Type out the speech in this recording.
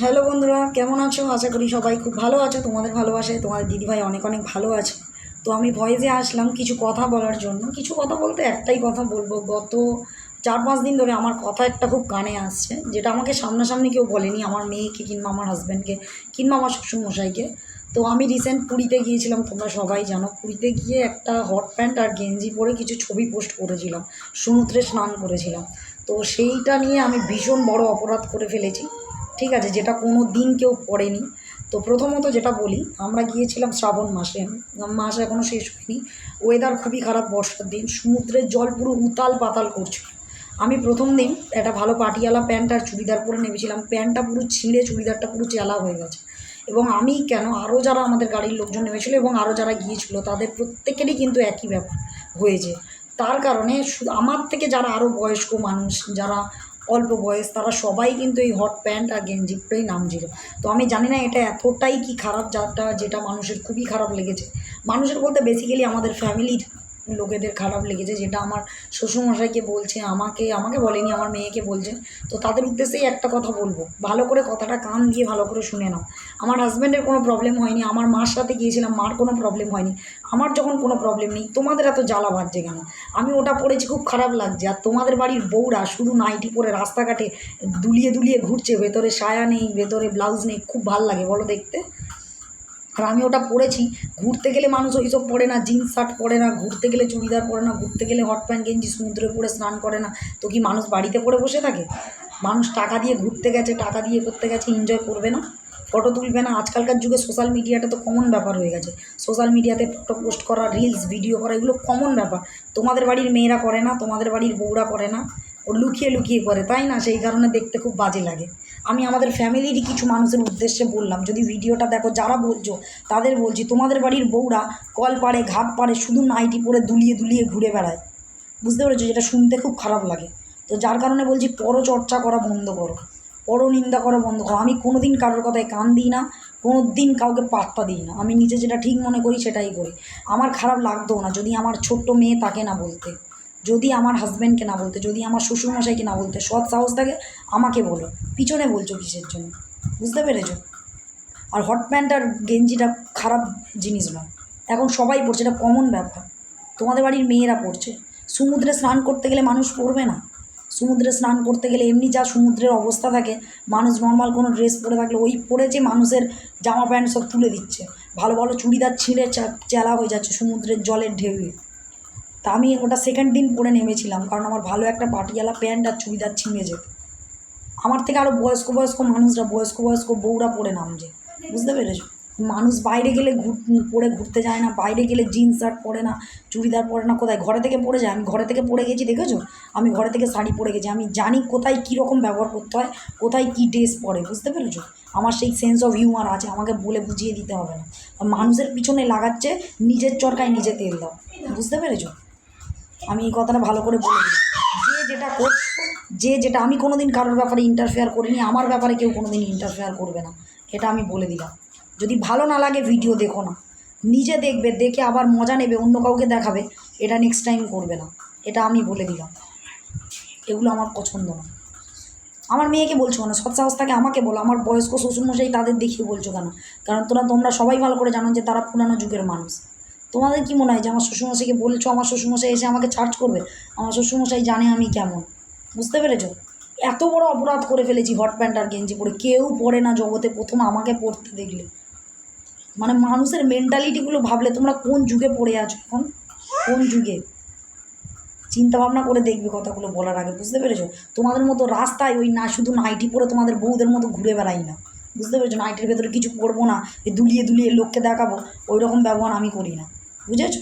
Hello বন্ধুরা, কেমন আছো? আশা করি সবাই খুব ভালো আছো। তোমাদের ভালোবাসায় তোমাদের দিদিভাই অনেক অনেক ভালো আছে। তো আমি ভয়েসে আসলাম কিছু কথা বলার জন্য। কিছু কথা বলতে একটাই কথা বলবো, গত 4-5 দিন ধরে আমার কথা একটা খুব কানে আসছে, যেটা আমাকে সামনাসামনি কেউ বলেনি, আমার মেয়েকে কিংবা আমার হাজব্যান্ডকে কিংবা আমার শ্বশুরমশাইকে। তো আমি রিসেন্ট পুরীতে গিয়েছিলাম, তোমরা সবাই জানো। পুরীতে গিয়ে একটা হট প্যান্ট আর গেঞ্জি পরে কিছু ছবি পোস্ট করেছিলাম, সমুদ্রে স্নান করেছিলাম। তো সেইটা নিয়ে আমি ভীষণ বড় অপরাধ করে ফেলেছি, ঠিক আছে, যেটা কোনো দিন কেউ পড়েনি। তো প্রথমত যেটা বলি, আমরা গিয়েছিলাম শ্রাবণ মাসে, মাস এখনও শেষ হয়নি। ওয়েদার খুবই খারাপ, বর্ষার দিন, সমুদ্রের জল পুরো উতাল পাতাল করছিল। আমি প্রথম দিন একটা ভালো পাটিয়ালা প্যান্ট আর চুড়িদার পরে নেমেছিলাম, প্যান্টটা পুরো ছিঁড়ে চুড়িদারটা পুরো চেলা হয়ে গেছে। এবং আমি কেন, আরও যারা আমাদের গাড়ির লোকজন নেমেছিলো এবং আরও যারা গিয়েছিল তাদের প্রত্যেকেরই কিন্তু একই ব্যাপার হয়েছে। তার কারণে শুধু আমার থেকে যারা আরও বয়স্ক মানুষ, যারা অল্প বয়স, তারা সবাই কিন্তু এই হট প্যান্ট আর গেঞ্জি পরেই নামছিল। তো আমি জানি না এটা এতটাই কি খারাপ, যেটা মানুষের খুবই খারাপ লেগেছে। মানুষের বলতে বেসিক্যালি আমাদের ফ্যামিলির লোকেদের খারাপ লেগেছে, যেটা আমার শ্বশুরমশাইকে বলছে, আমাকে আমাকে বলেনি, আমার মেয়েকে বলছে। তো তাদের উদ্দেশ্যেই একটা কথা বলবো, ভালো করে কথাটা কান দিয়ে ভালো করে শুনে নাও। আমার হাজব্যান্ডের কোনো প্রবলেম হয়নি, আমার মার সাথে গিয়েছিলাম, মার কোনো প্রবলেম হয়নি। আমার যখন কোনো প্রবলেম নেই, তোমাদের এত জ্বালা বাজছে কেন? আমি ওটা পড়েছি, খুব খারাপ লাগছে। আর তোমাদের বাড়ির বউরা শুধু নাইটি পরে রাস্তাঘাটে দুলিয়ে দুলিয়ে ঘুরছে, ভেতরে সায়া নেই, ভেতরে ব্লাউজ নেই, খুব ভাল লাগে বলো দেখতে? আর আমি ওটা পরেছি। ঘুরতে গেলে মানুষ ওইসব পরে না, জিন্স শার্ট পরে না, ঘুরতে গেলে চুড়িদার পরে না, ঘুরতে গেলে হট প্যান্ট গেঞ্জি সমুদ্রে পরে স্নান করে না। তো কি মানুষ বাড়িতে পরে বসে থাকে? মানুষ টাকা দিয়ে ঘুরতে গেছে, টাকা দিয়ে করতে গেছে, এনজয় করবে না? ফটো তুলবে না? আজকালকার যুগে সোশ্যাল মিডিয়াটা তো কমন ব্যাপার হয়ে গেছে। সোশ্যাল মিডিয়াতে ফটো পোস্ট করা, রিলস ভিডিও করা, এগুলো কমন ব্যাপার। তোমাদের বাড়ির মেয়েরা করে না, তোমাদের বাড়ির বউরা করে না, ও লুকিয়ে লুকিয়ে করে, তাই না? সেই কারণে দেখতে খুব বাজে লাগে। আমি আমাদের ফ্যামিলিরই কিছু মানুষের উদ্দেশ্যে বললাম, যদি ভিডিওটা দেখো, যারা বলছো তাদের বলছি, তোমাদের বাড়ির বউরা কল পাড়ে ঘাট পাড়ে শুধু নাইটি পরে দুলিয়ে দুলিয়ে ঘুরে বেড়ায়, বুঝতে পেরেছো? যেটা শুনতে খুব খারাপ লাগে। তো যার কারণে বলছি, পরচর্চা করা বন্ধ করো, পরনিন্দা করা বন্ধ করো। আমি কোনো দিন কারোর কথায় কান দিই না, কোনো দিন কাউকে পাত্তা দিই না। আমি নিজে যেটা ঠিক মনে করি সেটাই করি। আমার খারাপ লাগতোও না যদি আমার ছোট্ট মেয়ে তাকে না বলতে, যদি আমার হাজব্যান্ডকে না বলতে, যদি আমার শ্বশুরমশাইকে না বলতে। সৎ সাহস থাকে আমাকে বলো, পিছনে বলছো কিসের জন্য? বুঝতে পেরেছো? আর হট প্যান্ট আর গেঞ্জিটা খারাপ জিনিস নয়, এখন সবাই পড়ছে, এটা কমন ব্যাপার। তোমাদের বাড়ির মেয়েরা পড়ছে। সমুদ্রে স্নান করতে গেলে মানুষ পরবে না? সমুদ্রে স্নান করতে গেলে এমনি যা সমুদ্রের অবস্থা থাকে, মানুষ নর্মাল কোনো ড্রেস পরে থাকলে ওই পরে যে মানুষের জামা প্যান্ট সব তুলে দিচ্ছে, ভালো ভালো চুড়িদার ছিঁড়ে চেলা হয়ে যাচ্ছে সমুদ্রের জলের ঢেউয়ে। তা আমি ওটা সেকেন্ড দিন পরে নেমেছিলাম, কারণ আমার ভালো একটা পাটিয়ালা প্যান্ট আর চুড়িদার ছিঁড়ে যেত। আমার থেকে আরও বয়স্ক বয়স্ক মানুষরা, বয়স্ক বয়স্ক বউরা পরে নামছে, বুঝতে পেরেছো? মানুষ বাইরে গেলে পরে ঘুরতে যায় না, বাইরে গেলে জিন্স শার্ট পরে না, চুড়িদার পরে না, কোথায় ঘরে থেকে পরে যায়। আমি ঘরে থেকে পরে গেছি, দেখেছো? আমি ঘরে থেকে শাড়ি পরে গেছি। আমি জানি কোথায় কীরকম ব্যবহার করতে হয়, কোথায় কী ড্রেস পরে, বুঝতে পেরেছো? আমার সেই সেন্স অফ হিউমার আছে, আমাকে বলে বুঝিয়ে দিতে হবে না। মানুষের পিছনে লাগাচ্ছে, নিজের চরকায় নিজে তেল দাও, বুঝতে পেরেছো? আমি এই কথাটা ভালো করে বলে দিই, যে যেটা করছো, যে যেটা, আমি কোনো দিন কারোর ব্যাপারে ইন্টারফেয়ার করিনি, আমার ব্যাপারে কেউ কোনো দিন ইন্টারফেয়ার করবে না, এটা আমি বলে দিলাম। যদি ভালো না লাগে ভিডিও দেখো না, নিজে দেখবে, দেখে আবার মজা নেবে, অন্য কাউকে দেখাবে, এটা নেক্সট টাইম করবে না, এটা আমি বলে দিলাম। এগুলো আমার পছন্দ না। আমার মেয়েকে বলছো কেন? সৎ সাহস থাকে আমাকে বলো। আমার বয়স্ক শ্বশুরমশাই, তাদের দেখিয়ে বলছো কেন? কারণ তোমরা সবাই ভালো করে জানো যে তারা পুরানো যুগের মানুষ। তোমাদের কি মনে হয় যে আমার শ্বশুরমশাইকে বলছো, আমার শ্বশুরমশাই এসে আমাকে চার্জ করবে? আমার শ্বশুরমশাই জানে আমি কেমন, বুঝতে পেরেছো? এত বড় অপরাধ করে ফেলেছি হট প্যান্ট আর গেঞ্জি পরে, কেউ পরে না জগতে, প্রথম আমাকে পড়তে দেখলে। মানে মানুষের মেন্টালিটিগুলো ভাবলে তোমরা কোন যুগে পড়ে আছো এখন, কোন যুগে? চিন্তা ভাবনা করে দেখবে কথাগুলো বলার আগে, বুঝতে পেরেছো? তোমাদের মতো রাস্তায় ওই না শুধু নাইটি পরে তোমাদের বউদের মতো ঘুরে বেড়াই না, বুঝতে পেরেছো? নাইটির ভেতরে কিছু পরবো না, এই দুলিয়ে দুলিয়ে লোককে দেখাবো, ওই রকম ব্যবহার আমি করি না, বুঝেছো?